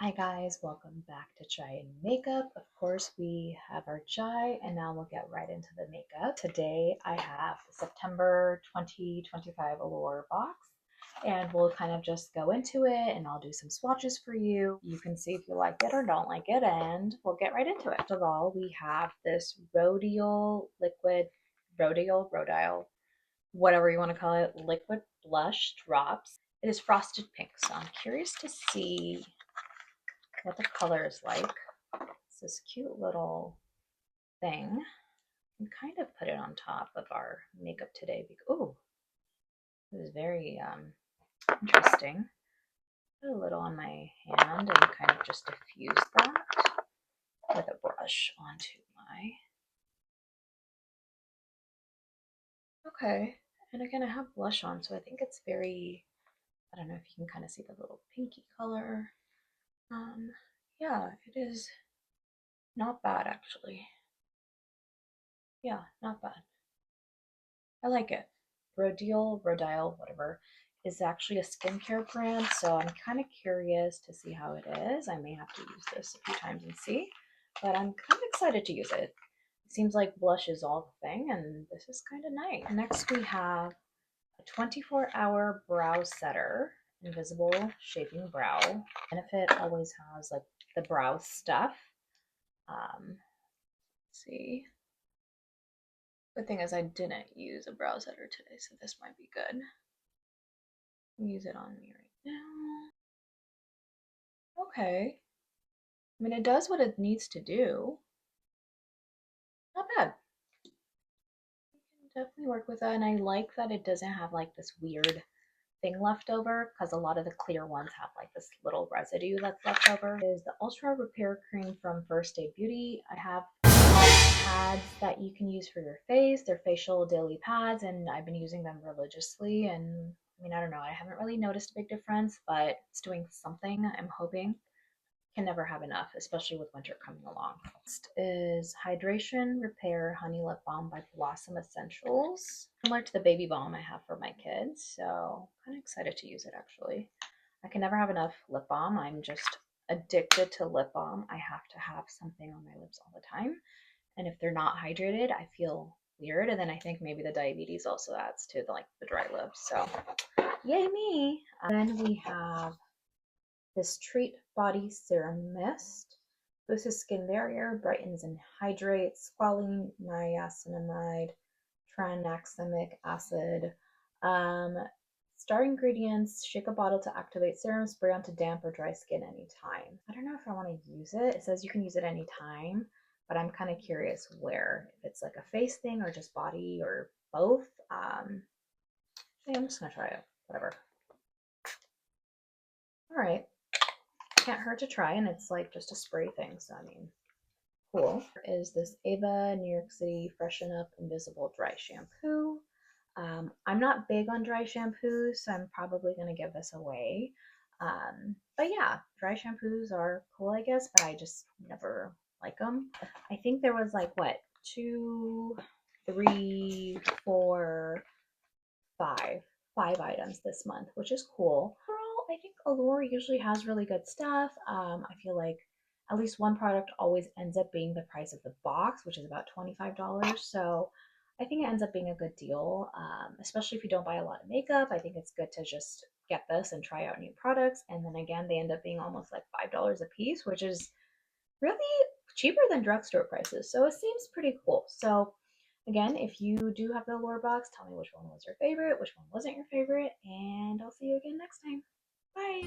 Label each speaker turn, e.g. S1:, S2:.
S1: Hi guys, welcome back to Chai and Makeup. Of course, we have our chai and now we'll get right into the makeup. Today I have the September 2025 Allure box and we'll kind of just go into it and I'll do some swatches for you. You can see if you like it or don't like it and we'll get right into it. First of all, we have this Rodial liquid, Rodial, whatever you want to call it, liquid blush drops. It is frosted pink, so I'm curious to see what the color is like. It's this cute little thing. And kind of put it on top of our makeup today. Oh, this is very interesting. Put a little on my hand and kind of just diffuse that with a brush onto my. Okay, and again, I have blush on, so I think it's very. I don't know if you can kind of see the little pinky color. Yeah, it is not bad actually. Yeah, not bad. I like it. Rodial, whatever, is actually a skincare brand, so I'm kind of curious to see how it is. I may have to use this a few times and see, but I'm kind of excited to use it. It seems like blush is all the thing, and this is kind of nice. Next, we have a 24-hour brow setter, invisible shaping brow. Benefit always has like the brow stuff. Let's see. The thing is, I didn't use a brow setter today, so this might be good. Use it on me right now. Okay. I mean, it does what it needs to do. Not bad. You can definitely work with that, and I like that it doesn't have like this weird thing left over because a lot of the clear ones have like this little residue that's left over. It is the Ultra Repair Cream from First Aid Beauty. I have pads that you can use for your face. They're facial daily pads, and I've been using them religiously. And I mean, I don't know, I haven't really noticed a big difference, but it's doing something. I'm hoping. Can never have enough, especially with winter coming along. Next is Hydration Repair Honey Lip Balm by Blossom Essentials. Similar to the baby balm I have for my kids, so kind of excited to use it actually. I can never have enough lip balm. I'm just addicted to lip balm. I have to have something on my lips all the time. And if they're not hydrated, I feel weird. And then I think maybe the diabetes also adds to the dry lips. So yay me. Then we have this Treat Body Serum Mist. Boosts skin barrier, brightens and hydrates, squalene, niacinamide, tranexamic acid. Star ingredients: shake a bottle to activate serum, spray onto damp or dry skin anytime. I don't know if I want to use it. It says you can use it anytime, but I'm kind of curious where. If it's like a face thing or just body or both. Yeah, I'm just going to try it. Whatever. All right. Can't hurt to try, and it's like just a spray thing, so I mean, cool. Is this Eva NYC Freshen Up Invisible Dry Shampoo. I'm not big on dry shampoos, so I'm probably going to give this away. But yeah, dry shampoos are cool, I guess, but I just never like them. I think there was like, what, two, three, four, five items this month, which is cool. Overall, I think Allure usually has really good stuff. I feel like at least one product always ends up being the price of the box, which is about $25. So I think it ends up being a good deal, especially if you don't buy a lot of makeup. I think it's good to just get this and try out new products. And then again, they end up being almost like $5 a piece, which is really cheaper than drugstore prices. So it seems pretty cool. So again, if you do have the Allure box, tell me which one was your favorite, which one wasn't your favorite, and I'll see you again next time. Bye!